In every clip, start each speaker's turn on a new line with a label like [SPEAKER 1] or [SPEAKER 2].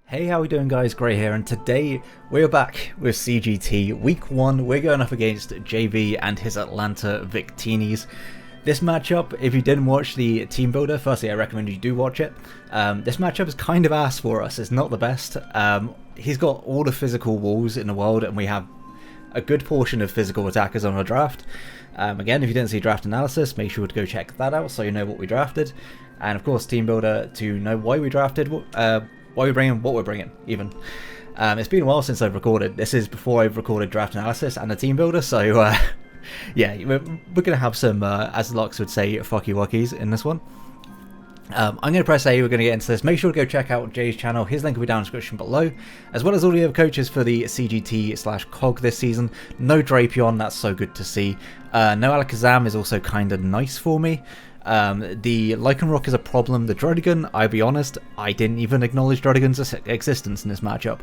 [SPEAKER 1] Hey, how we doing guys? Gray here, and today we're back with CGT. Week 1, we're going up against Jayvee and his Atlanta Victinis. This matchup, if you didn't watch the team builder, firstly I recommend you do watch it. This matchup is kind of ass for us, it's not the best. He's got all the physical walls in the world, and we have a good portion of physical attackers on our draft. Again, if you didn't see draft analysis, make sure to go check that out so you know what we drafted. And of course, team builder to know why we drafted, why we're bringing what we're bringing, even. It's been a while since I've recorded. This is before I've recorded draft analysis and the team builder, so yeah, we're going to have some, as Lux would say, fucky wuckies in this one. I'm going to press A, we're going to get into this. Make sure to go check out Jay's channel, his link will be down in the description below, as well as all the other coaches for the CGT/COG this season. No Drapion, that's so good to see. No Alakazam is also kind of nice for me. The Lycanroc is a problem. The Druddigon, I'll be honest, I didn't even acknowledge Druddigon's existence in this matchup.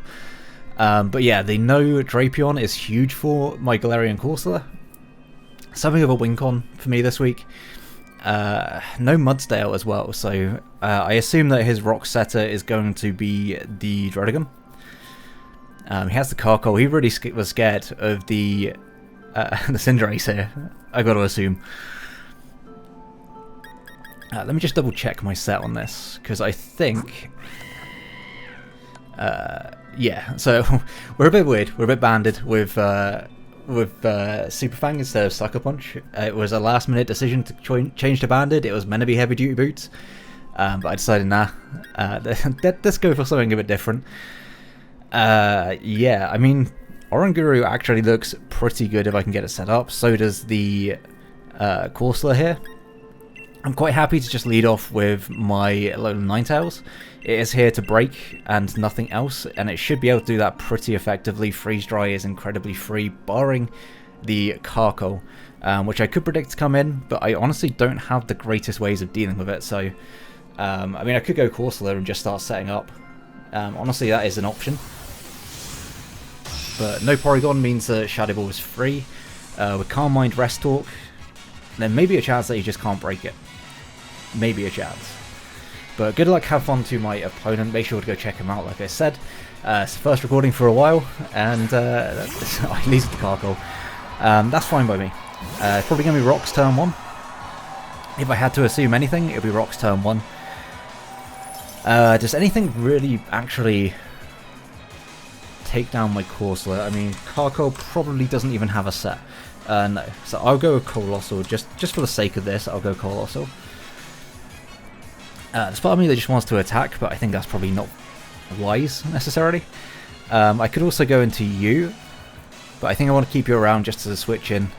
[SPEAKER 1] But yeah, the no Drapion is huge for my Galarian CORSOLA. Something of a win-con for me this week. No Mudsdale as well, so I assume that his Rock Setter is going to be the Druddigon. He has the Carkol. He really was scared of the Cinderace here, I gotta assume. Let me just double check my set on this, because I think... yeah, so we're a bit weird. We're a bit banded with Super Fang instead of Sucker Punch. It was a last minute decision to change to banded. It was meant to be heavy duty boots, but I decided nah, let's go for something a bit different. Yeah, I mean, Oranguru actually looks pretty good if I can get it set up. So does the CORSOLA here. I'm quite happy to just lead off with my Alolan Ninetales. It is here to break and nothing else, and it should be able to do that pretty effectively. Freeze Dry is incredibly free, barring the Carkol, which I could predict to come in, but I honestly don't have the greatest ways of dealing with it, so I mean, I could go CORSOLA and just start setting up. Honestly, that is an option. But no Porygon means that Shadow Ball is free. With Calm Mind, Rest Talk, there may be a chance that you just can't break it. Maybe a chance. But good luck, have fun to my opponent. Make sure to go check him out, like I said. It's the first recording for a while, and I leave the Carkol. That's fine by me. It's probably going to be Rocks turn 1. If I had to assume anything, it would be Rocks turn 1. Does anything really actually take down my CORSOLA? I mean, Carkol probably doesn't even have a set. No, so I'll go with Colossal. Just for the sake of this, I'll go Colossal. There's part of me that just wants to attack, but I think that's probably not wise, necessarily. I could also go into you, but I think I want to keep you around just as a switch in.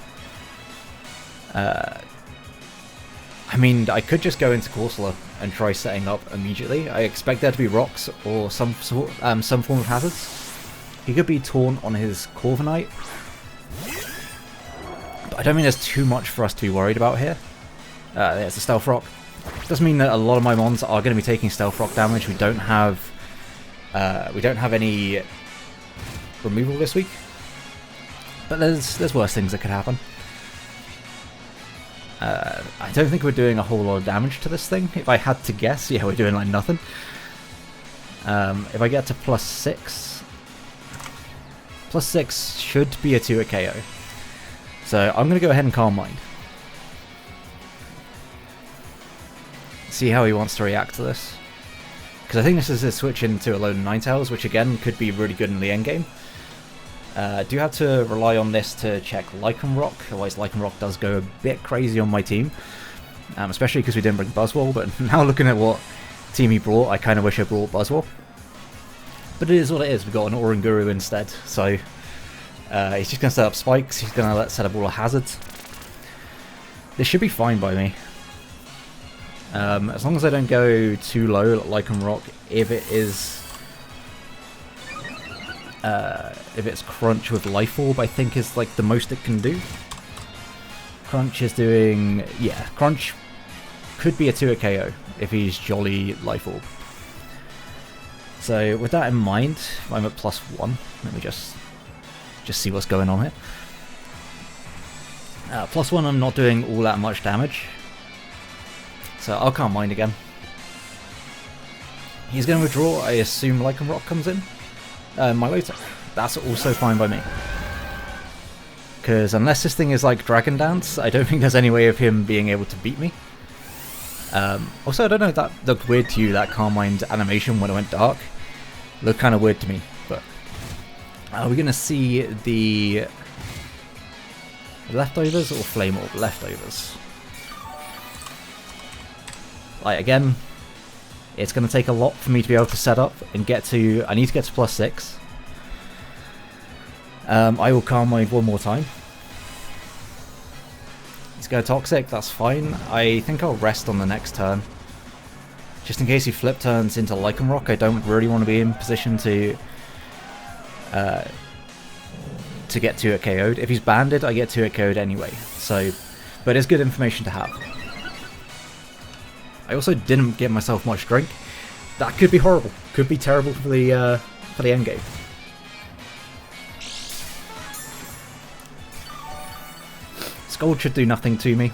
[SPEAKER 1] I mean, I could just go into CORSOLA and try setting up immediately. I expect there to be rocks or some form of hazards. He could be Taunt on his Corviknight. I don't think there's too much for us to be worried about here. There's the Stealth Rock. Does mean that a lot of my mons are going to be taking Stealth Rock damage. We don't have any removal this week, but there's worse things that could happen. I don't think we're doing a whole lot of damage to this thing. If I had to guess, yeah, we're doing like nothing. If I get to +6 should be a 2-hit KO. So I'm going to go ahead and Calm Mind. See how he wants to react to this. Because I think this is a switch into Alolan Ninetales, which again could be really good in the endgame. I do have to rely on this to check Lycanroc, otherwise Lycanroc does go a bit crazy on my team. Especially because we didn't bring Buzzwole, but now looking at what team he brought, I kind of wish I brought Buzzwole. But it is what it is, we got an Oranguru instead, so... he's just going to set up spikes, he's going to set up all the hazards. This should be fine by me. As long as I don't go too low, like Lycanroc, if it's Crunch with Life Orb, I think is like the most it can do. Crunch is doing... yeah, Crunch could be a 2-hit KO if he's Jolly Life Orb. So with that in mind, I'm at +1. Let me just see what's going on here. +1, I'm not doing all that much damage. So I'll Calm Mind again. He's going to withdraw. I assume Lycan Rock comes in. Milotic. That's also fine by me. Because unless this thing is like Dragon Dance, I don't think there's any way of him being able to beat me. Also, I don't know if that looked weird to you, that Carmine animation when it went dark. Looked kind of weird to me, but... Are we going to see the... Leftovers or Flame Orb? Leftovers. Like, again, it's going to take a lot for me to be able to set up and get to... I need to get to +6. I will Carmine one more time. He's going Toxic, that's fine. I think I'll rest on the next turn. Just in case he flip turns into Lycan Rock, I don't really want to be in position to get 2-hit KO'd. If he's banded, I get 2-hit KO'd anyway. So, but it's good information to have. I also didn't get myself much drink. That could be horrible. Could be terrible for the endgame. Scold should do nothing to me.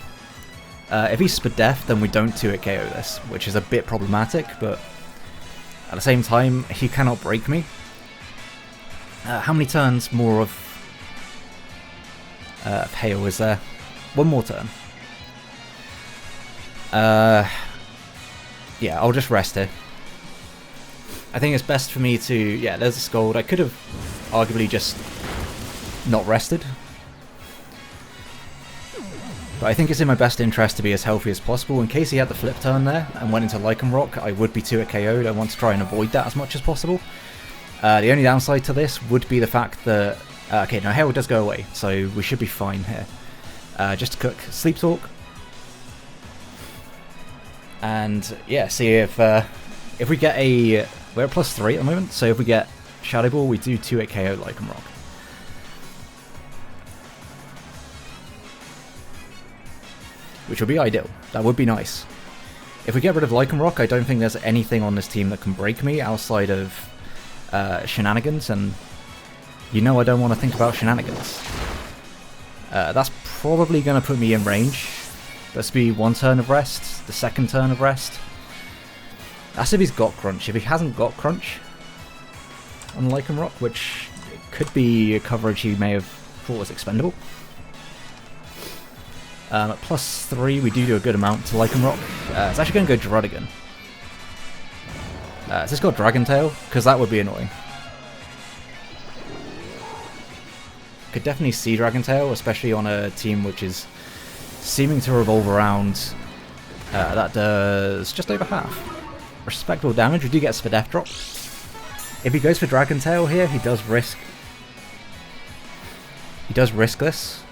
[SPEAKER 1] If he's Spadef, then we don't 2-hit KO this, which is a bit problematic, but at the same time, he cannot break me. How many turns more of Hail is there? One more turn. Yeah, I'll just rest here. I think it's best for me to... Yeah, there's a Scold. I could have arguably just not rested. But I think it's in my best interest to be as healthy as possible. In case he had the flip turn there and went into Lycan Rock, I would be 2-hit KO'd. I want to try and avoid that as much as possible. The only downside to this would be the fact that... okay, no, Hail does go away, so we should be fine here. Just to cook Sleep Talk. And, yeah, see if we get a... We're at +3 at the moment, so if we get Shadow Ball, we do 2-hit KO Lycan Rock. Which would be ideal. That would be nice. If we get rid of Lycan Rock, I don't think there's anything on this team that can break me outside of shenanigans, and you know I don't want to think about shenanigans. That's probably going to put me in range. Let's be one turn of rest, the second turn of rest. That's if he's got Crunch. If he hasn't got Crunch on Lycan Rock, which could be a coverage he may have thought was expendable. At +3, we do a good amount to Lycan Rock. It's actually going to go Druddigan. Has this got Dragon Tail? Because that would be annoying. Could definitely see Dragon Tail, especially on a team which is seeming to revolve around. That does just over half. Respectable damage. We do get a Spadef drop. If he goes for Dragon Tail here, he does risk. He does risk this.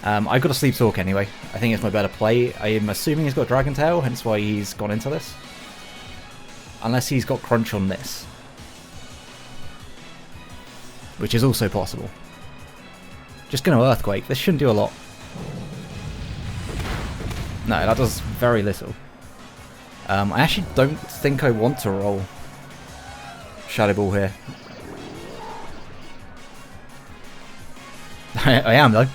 [SPEAKER 1] I've got a Sleep Talk anyway. I think it's my better play. I am assuming he's got Dragon Tail, hence why he's gone into this. Unless he's got Crunch on this. Which is also possible. Just going to Earthquake. This shouldn't do a lot. No, that does very little. I actually don't think I want to roll Shadow Ball here. I am though.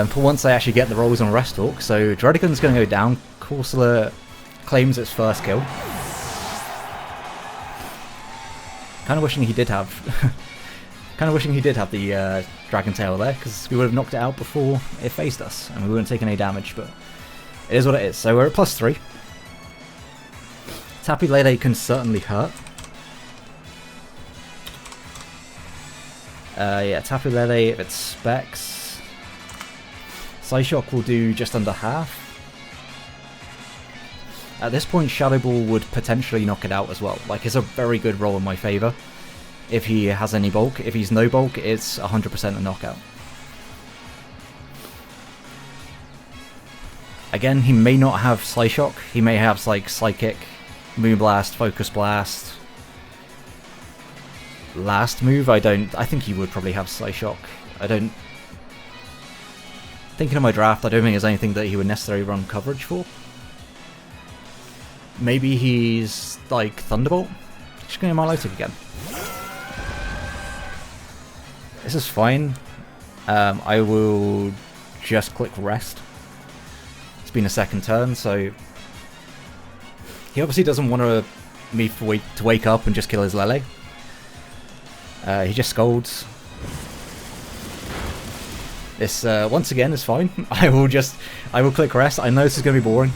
[SPEAKER 1] For once I actually get the rolls on Rest Talk, so Druddigan's going to go down. CORSOLA claims its first kill. Kind of wishing he did have... the Dragon Tail there, because we would have knocked it out before it faced us, and we wouldn't take any damage, but it is what it is. So we're at +3. Tapu Lele can certainly hurt. Yeah, Tapu Lele, if it specs... Psyshock will do just under half. At this point, Shadow Ball would potentially knock it out as well. Like, it's a very good roll in my favour. If he has any bulk. If he's no bulk, it's 100% a knockout. Again, he may not have Psyshock. He may have, like, Psychic, Moonblast, Focus Blast. Last move, I think he would probably have Psyshock. Thinking of my draft, I don't think there's anything that he would necessarily run coverage for. Maybe he's, like, Thunderbolt? Just going to Milotic again. This is fine. I will just click rest. It's been a second turn, so he obviously doesn't want to me to wake up and just kill his Lele. He just scolds. This once again is fine. I will click rest. I know this is going to be boring,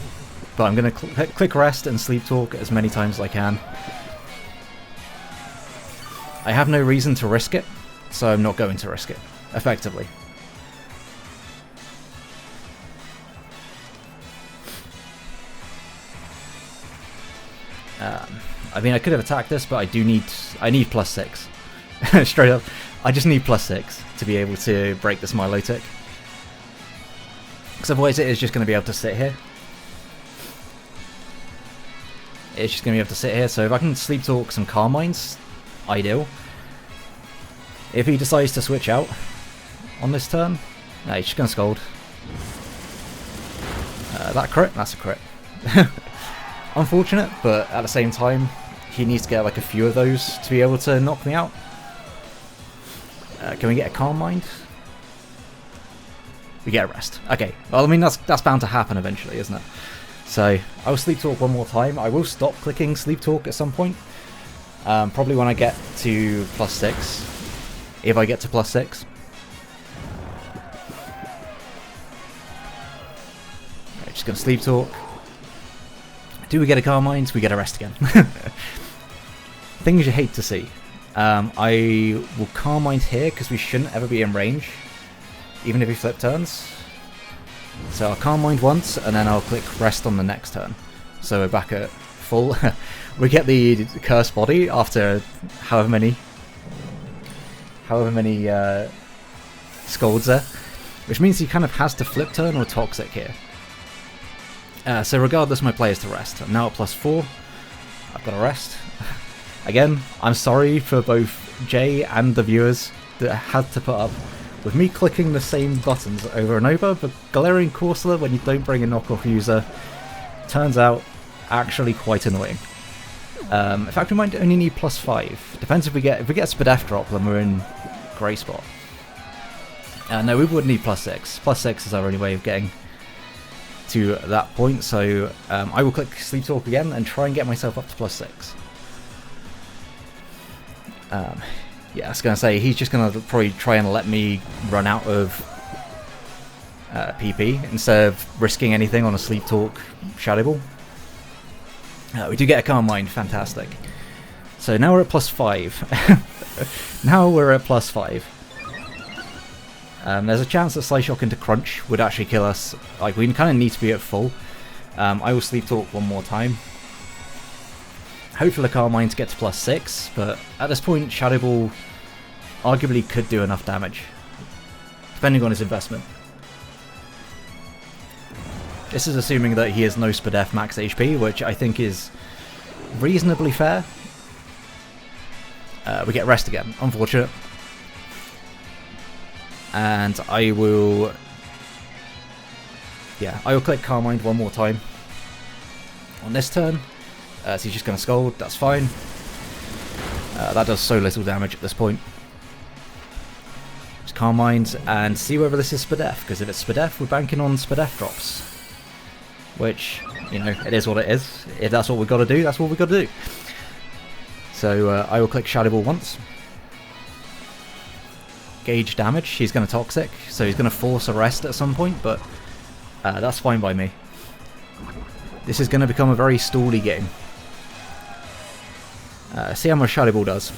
[SPEAKER 1] but I'm going to click rest and sleep talk as many times as I can. I have no reason to risk it, so I'm not going to risk it, effectively. I mean, I could have attacked this, but I need +6. Straight up, I just need +6 to be able to break this Milo tick. Because otherwise it is just going to be able to sit here. It's just going to be able to sit here, so if I can sleep talk some Carmines, ideal. If he decides to switch out on this turn, no, he's just going to scold. That crit? That's a crit. Unfortunate, but at the same time, he needs to get like a few of those to be able to knock me out. Can we get a Calm Mind? We get a rest. Okay, well, I mean, that's bound to happen eventually, isn't it? So, I'll Sleep Talk one more time. I will stop clicking Sleep Talk at some point. Probably when I get to +6. If I get to +6. Right, just gonna Sleep Talk. Do we get a Calm Mind? We get a rest again. Things you hate to see. I will Calm Mind here because we shouldn't ever be in range, even if we flip turns. So I'll Calm Mind once, and then I'll click rest on the next turn. So we're back at full. We get the cursed body after however many scolds there, which means he kind of has to flip turn or toxic here. So regardless, my play is to rest. I'm now at +4. I've got a rest. Again, I'm sorry for both Jay and the viewers that had to put up with me clicking the same buttons over and over, but Galarian CORSOLA, when you don't bring a knockoff user, turns out actually quite annoying. In fact, we might only need +5. Depends if we get Spadef drop, then we're in great spot. No, we would need +6. +6 is our only way of getting to that point, so I will click Sleep Talk again and try and get myself up to +6. Yeah, I was going to say, he's just going to probably try and let me run out of PP instead of risking anything on a Sleep Talk Shadow Ball. We do get a Calm Mind, fantastic. So now we're at +5. Now we're at +5. There's a chance that Slice Shock into Crunch would actually kill us. Like, we kind of need to be at full. I will Sleep Talk one more time. Hopefully Calm Mind to get to +6, but at this point Shadow Ball arguably could do enough damage, depending on his investment. This is assuming that he has no Spadef max HP, which I think is reasonably fair. We get rest again, unfortunate. And I will click Calm Mind one more time on this turn. So he's just going to scold, that's fine. That does so little damage at this point. Just Calm Mind and see whether this is Spadef, because if it's Spadef, we're banking on Spadef drops. Which, you know, it is what it is. If that's what we've got to do, that's what we've got to do. So I will click Shadow Ball once. Gauge damage, he's going to Toxic, so he's going to force a rest at some point, but that's fine by me. This is going to become a very stally game. See how much Shadow Ball does.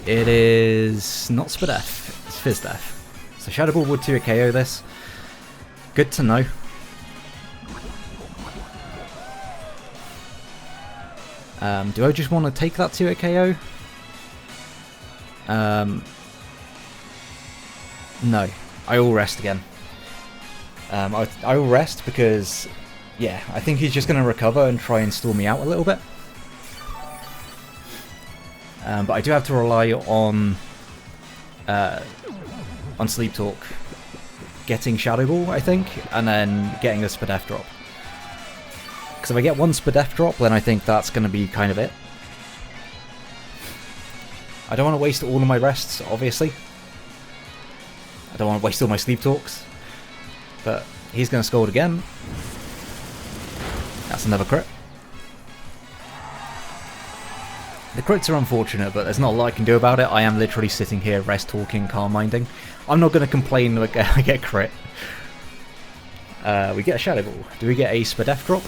[SPEAKER 1] It is not Spadef, it's Fizdef. So Shadow Ball would 2 KO this. Good to know. Do I just want to take that 2 KO? No, I will rest again. I will rest because, yeah, I think he's just going to recover and try and stall me out a little bit. But I do have to rely on Sleep Talk getting Shadow Ball, I think, and then getting a Spadef drop. Because if I get one Spadef drop, then I think that's going to be kind of it. I don't want to waste all of my rests, obviously. I don't want to waste all my Sleep Talks. But he's going to scold again. That's another crit. The crits are unfortunate, but there's not a lot I can do about it. I am literally sitting here rest talking, calm minding. I'm not going to complain when I get crit. We get a Shadow Ball. Do we get a Spadef drop?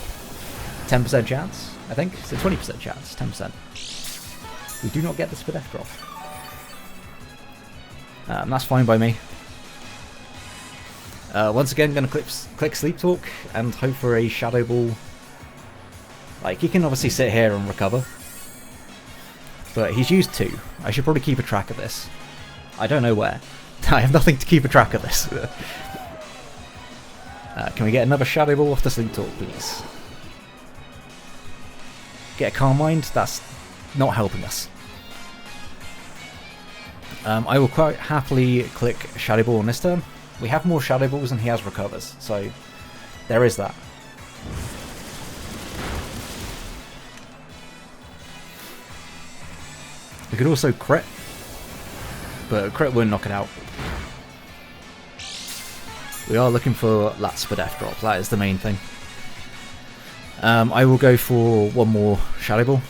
[SPEAKER 1] 10% chance, I think. It's a 20% chance, 10%. We do not get the Spadef drop. That's fine by me. Once again, going to click Sleep Talk and hope for a Shadow Ball. Like, he can obviously sit here and recover. But he's used 2. I should probably keep a track of this. I don't know where. I have nothing to keep a track of this. Can we get another Shadow Ball off the Sleep Talk, please? Get a Calm Mind? That's not helping us. I will quite happily click Shadow Ball on this turn. We have more Shadow Balls than he has recovers, so there is that. We could also crit, but crit wouldn't knock it out. We are looking for that Spadef drop, that is the main thing. I will go for one more Shadow Ball.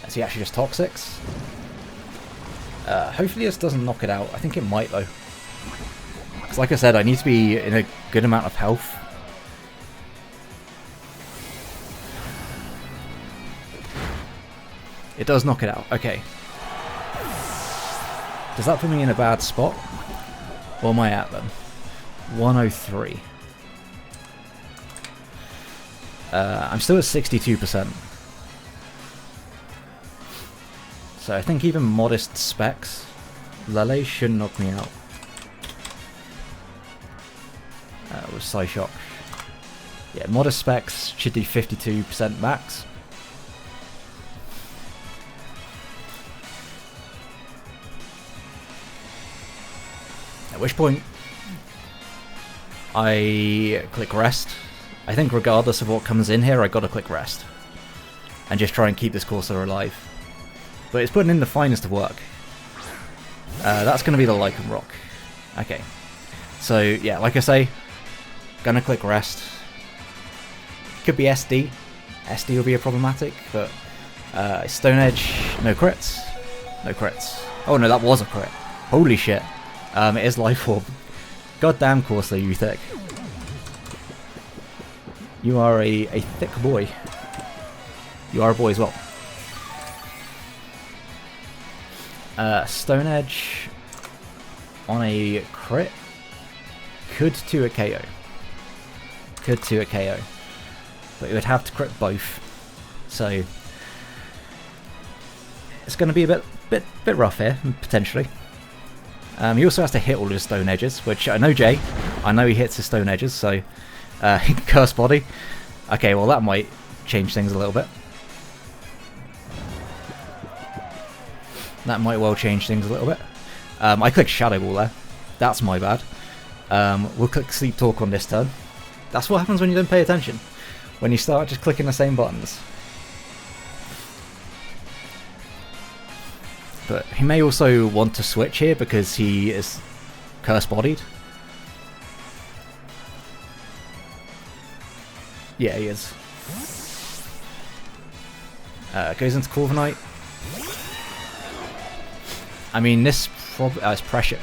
[SPEAKER 1] Is he actually just Toxics? Hopefully this doesn't knock it out. I think it might though. Because like I said, I need to be in a good amount of health. It does knock it out, okay. Does that put me in a bad spot? What am I at then? 103. I'm still at 62%. So I think even modest specs, Lele shouldn't knock me out. With Psyshock. Yeah, modest specs should do 52% max. At which point, I click rest. I think regardless of what comes in here, I gotta click rest. And just try and keep this CORSOLA alive. But it's putting in the finest of work. That's gonna be the Lichen Rock. Okay. So, yeah, like I say, gonna click rest. Could be SD. SD will be a problematic, but Stone Edge, no crits. No crits. Oh no, that was a crit. Holy shit. It is Life Orb. Goddamn CORSOLA, you thick. You are a thick boy. You are a boy as well. Stone Edge on a crit could 2 a KO. Could 2 a KO. But you would have to crit both. So it's going to be a bit rough here, potentially. He also has to hit all his Stone Edges, which I know Jay. I know he hits his Stone Edges, so Curse Body. Okay, well that might change things a little bit. That might well change things a little bit. I clicked Shadow Ball there. That's my bad. We'll click Sleep Talk on this turn. That's what happens when you don't pay attention. When you start just clicking the same buttons. But he may also want to switch here because he is Curse Bodied. Yeah, he is. Goes into Corviknight. I mean, this is pressure.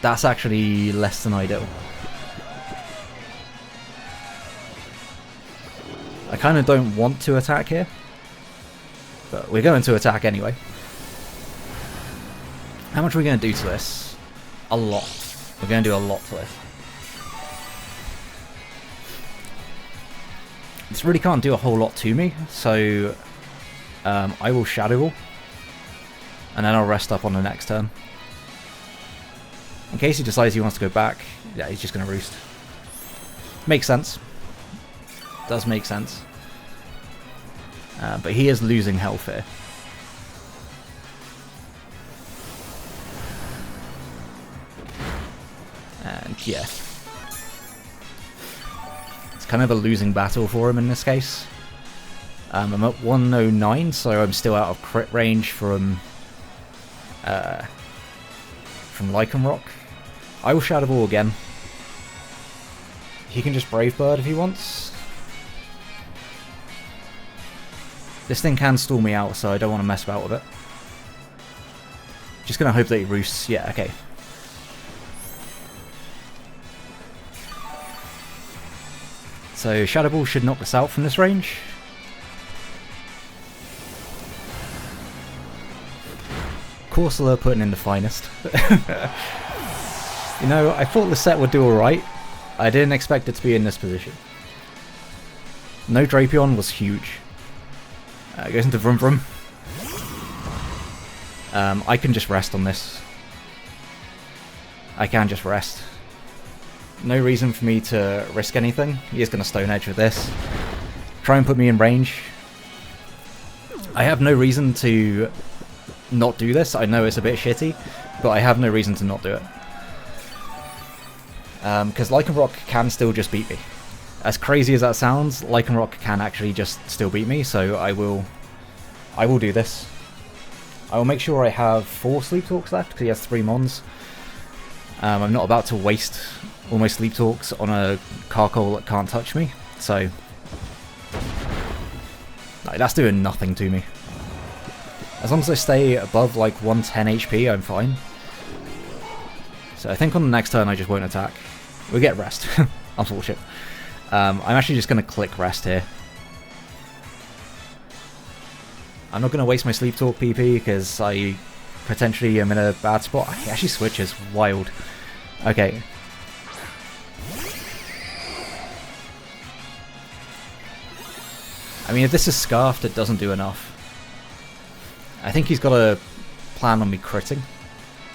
[SPEAKER 1] That's actually less than ideal. I kind of don't want to attack here, but we're going to attack anyway. How much are we going to do to this? A lot. We're going to do a lot to this. This really can't do a whole lot to me, so I will Shadow Ball, and then I'll rest up on the next turn. In case he decides he wants to go back, yeah, he's just going to roost. Makes sense. Does make sense. But he is losing health here. And yeah. It's kind of a losing battle for him in this case. I'm at 109, so I'm still out of crit range from Lichen Rock. I will Shadow Ball again. He can just Brave Bird if he wants. This thing can stall me out, so I don't want to mess about with it. Just gonna hope that he roosts. Yeah, okay. So Shadow Ball should knock us out from this range. CORSOLA putting in the finest. You know, I thought the set would do alright. I didn't expect it to be in this position. No Drapion was huge. Goes into Vroom Vroom. I can just rest on this. I can just rest. No reason for me to risk anything. He is going to Stone Edge with this. Try and put me in range. I have no reason to not do this. I know it's a bit shitty, but I have no reason to not do it. Because Lycanroc can still just beat me. As crazy as that sounds, Lycanroc can actually just still beat me, so I will do this. I will make sure I have 4 Sleep Talks left, because he has 3 Mons. I'm not about to waste all my Sleep Talks on a Carcole that can't touch me, so like, that's doing nothing to me. As long as I stay above like 110 HP, I'm fine. So I think on the next turn I just won't attack. We get rest. Unfortunate. I'm actually just going to click rest here. I'm not going to waste my Sleep Talk PP because I potentially am in a bad spot. He actually switches. Wild. Okay. I mean, if this is Scarfed, it doesn't do enough. I think he's got a plan on me critting.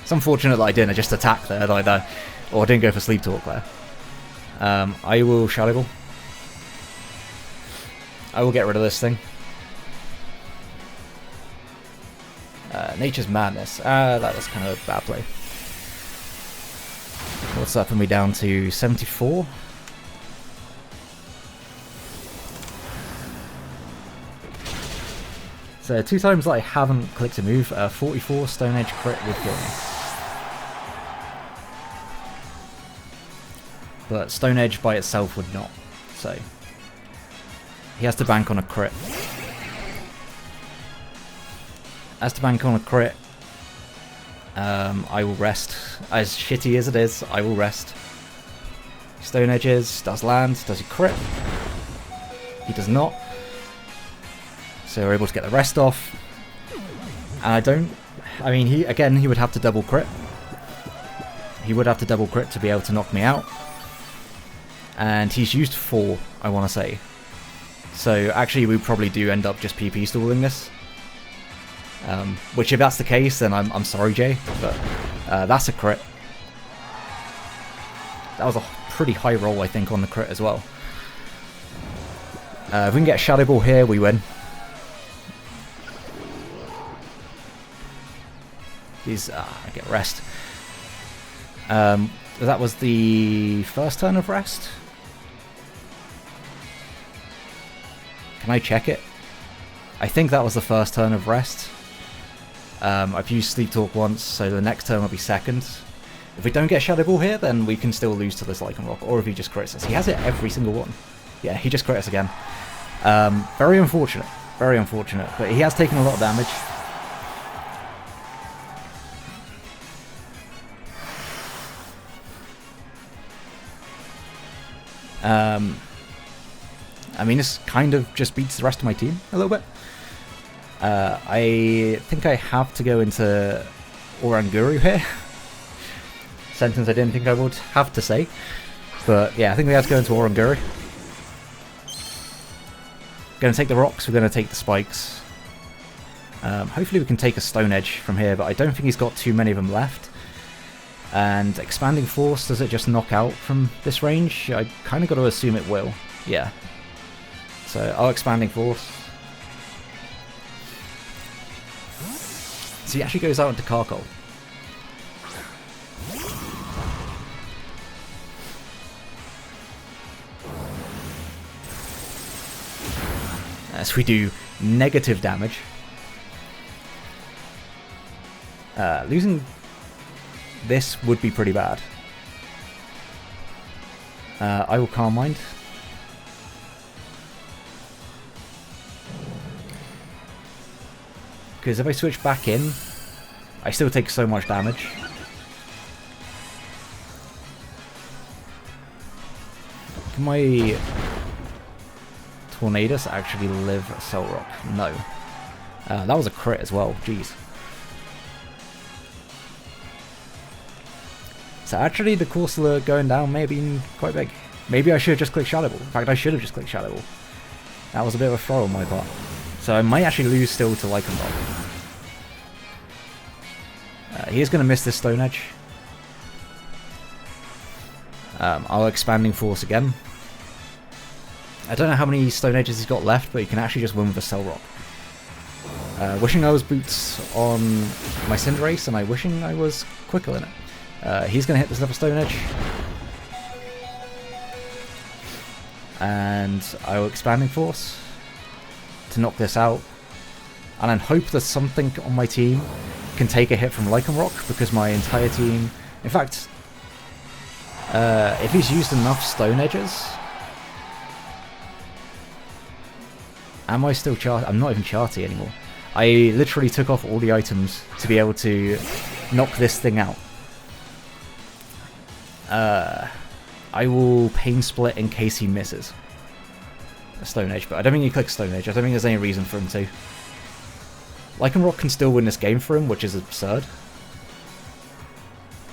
[SPEAKER 1] It's unfortunate that I didn't just attack there like that, or I didn't go for Sleep Talk there. I will Shadow Ball. I will get rid of this thing. Nature's Madness. That was kind of a bad play. What's that put me down to? 74? So 2 times that I haven't clicked a move, 44 Stone Edge crit would kill me. But Stone Edge by itself would not, so he has to bank on a crit. Has to bank on a crit. I will rest. As shitty as it is, I will rest. Stone Edges, does land, does he crit? He does not. So we're able to get the rest off. And I mean, he would have to double crit. He would have to double crit to be able to knock me out. And he's used 4, I want to say. So actually we probably do end up just PP stalling this. Which if that's the case, then I'm sorry, Jay, but that's a crit. That was a pretty high roll, I think, on the crit as well. If we can get a Shadow Ball here, we win. I get rest. That was the first turn of rest. Can I check it? I think that was the first turn of rest. I've used Sleep Talk once, so the next turn will be second. If we don't get Shadow Ball here, then we can still lose to this Lycanroc, or if he just crits us. He has it every single one. Yeah, he just crits us again. Very unfortunate. Very unfortunate. But he has taken a lot of damage. I mean, this kind of just beats the rest of my team a little bit. I think I have to go into Oranguru here. Sentence I didn't think I would have to say. But yeah, I think we have to go into Oranguru. Going to take the rocks, we're going to take the spikes. Hopefully we can take a Stone Edge from here, but I don't think he's got too many of them left. And Expanding Force, does it just knock out from this range? I kind of got to assume it will. Yeah. So I'll Expanding Force. So he actually goes out into Carcole. So we do negative damage. Losing this would be pretty bad. I will Calm Mind. Because if I switch back in, I still take so much damage. Can my Tornadus actually live Cell Rock? No. That was a crit as well, jeez. So actually the CORSOLA going down may have been quite big. Maybe I should have just clicked Shadow Ball. In fact, I should have just clicked Shadow Ball. That was a bit of a throw on my part. So I might actually lose still to Lycanroc. He is going to miss this Stone Edge. I'll Expanding Force again. I don't know how many Stone Edges he's got left, but he can actually just win with a Cell Rock. Wishing I was Boots on my Cinderace, and wishing I was quicker in it. He's going to hit this level Stone Edge. And I will Expanding Force to knock this out. And then hope that something on my team can take a hit from Lycanroc, because my entire team... In fact, if he's used enough Stone Edges... Am I still chart? I'm not even charty anymore. I literally took off all the items to be able to knock this thing out. I will Pain Split in case he misses a Stone Edge, but I don't think he clicks Stone Edge. I don't think there's any reason for him to. Lycanroc can still win this game for him, which is absurd.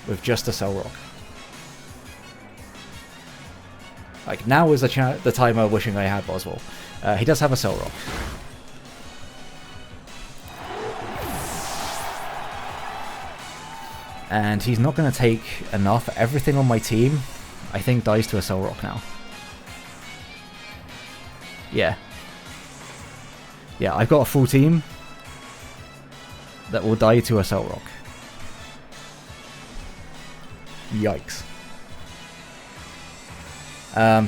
[SPEAKER 1] With just a Cell Rock. Like, now is the time I'm wishing I had Boswell. He does have a Cell Rock. And he's not going to take enough. Everything on my team, I think, dies to a Cell Rock now. Yeah. Yeah, I've got a full team that will die to a Cell Rock. Yikes.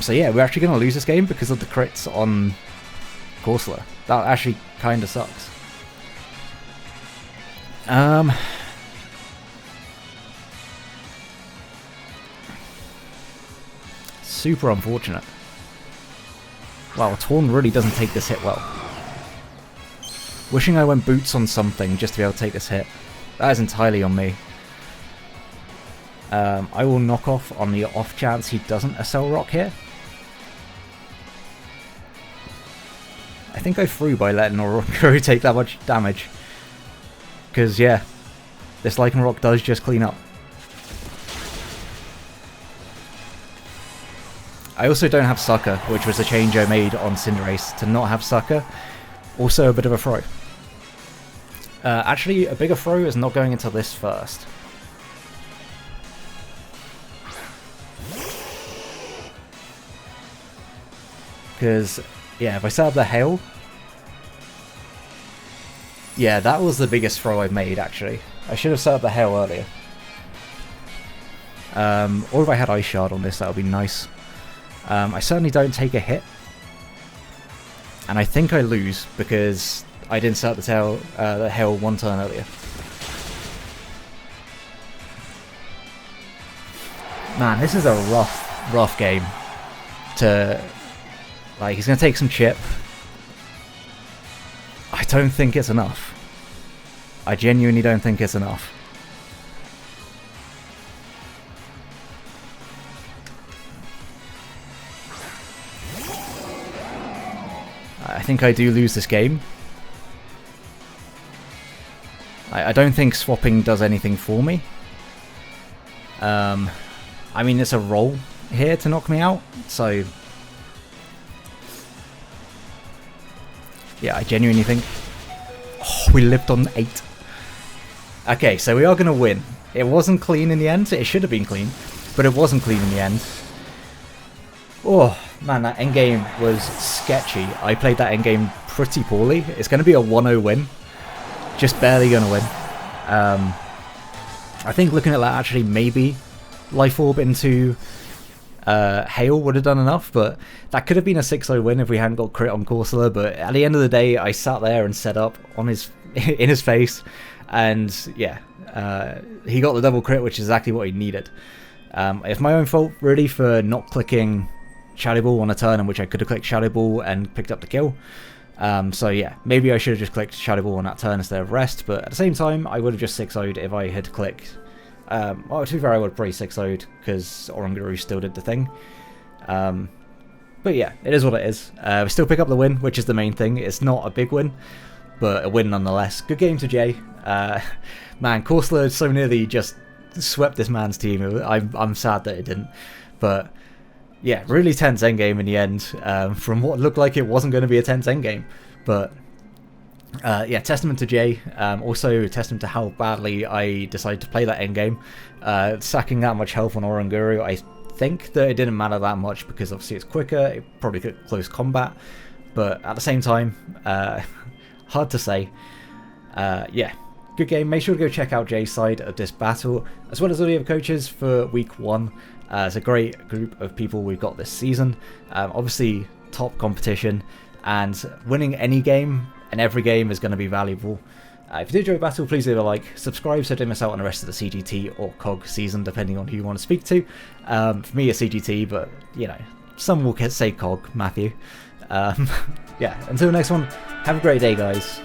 [SPEAKER 1] So yeah, we're actually going to lose this game because of the crits on CORSOLA. That actually kind of sucks. Super unfortunate. Wow, Torn really doesn't take this hit well. Wishing I went Boots on something just to be able to take this hit. That is entirely on me. I will knock off on the off chance he doesn't a Cell Rock here. I think I threw by letting Orochimaru take that much damage. Because, yeah, this Lycanroc does just clean up. I also don't have Sucker, which was a change I made on Cinderace to not have Sucker. Also a bit of a throw. Actually, a bigger throw is not going into this first. Because, yeah, if I set up the Hail... Yeah, that was the biggest throw I've made, actually. I should have set up the Hail earlier. Or if I had Ice Shard on this, that would be nice. I certainly don't take a hit. And I think I lose, because I didn't set up the Hail one turn earlier. Man, this is a rough game to... Like, he's going to take some chip. I don't think it's enough. I genuinely don't think it's enough. I think I do lose this game. I don't think swapping does anything for me. I mean, it's a roll here to knock me out, so... Yeah, I genuinely think... Oh, we lived on 8. Okay, so we are going to win. It wasn't clean in the end. It should have been clean, but it wasn't clean in the end. Oh, man, that endgame was sketchy. I played that endgame pretty poorly. It's going to be a 1-0 win. Just barely going to win. I think looking at that, actually, maybe Life Orb into... Hail would have done enough, but that could have been a 6-0 win if we hadn't got crit on CORSOLA. But at the end of the day, I sat there and set up on his in his face, and yeah, he got the double crit, which is exactly what he needed. It's my own fault really for not clicking Shadow Ball on a turn in which I could have clicked Shadow Ball and picked up the kill. So yeah, maybe I should have just clicked Shadow Ball on that turn instead of Rest, but at the same time, I would have just 6-0'd if I had clicked. Well, to be fair, I would have probably 6-0'd because Oranguru still did the thing. But yeah, it is what it is. We still pick up the win, which is the main thing. It's not a big win, but a win nonetheless. Good game to Jay. Man, CORSOLA so nearly just swept this man's team. I'm sad that it didn't. But yeah, really tense endgame in the end, from what looked like it wasn't going to be a tense endgame. But yeah, testament to Jay. Also testament to how badly I decided to play that endgame. Sacking that much health on Oranguru, I think that it didn't matter that much because obviously it's quicker, it probably could close combat. But at the same time, hard to say. Yeah, good game. Make sure to go check out Jay's side of this battle, as well as all the other coaches for week 1. It's a great group of people we've got this season. Obviously, top competition, and winning any game and every game is going to be valuable. If you did enjoy the battle, please leave a like, subscribe so you don't miss out on the rest of the CGT or COG season, depending on who you want to speak to. For me, it's CGT, but, you know, some will say COG, Matthew. Yeah, until the next one, have a great day, guys.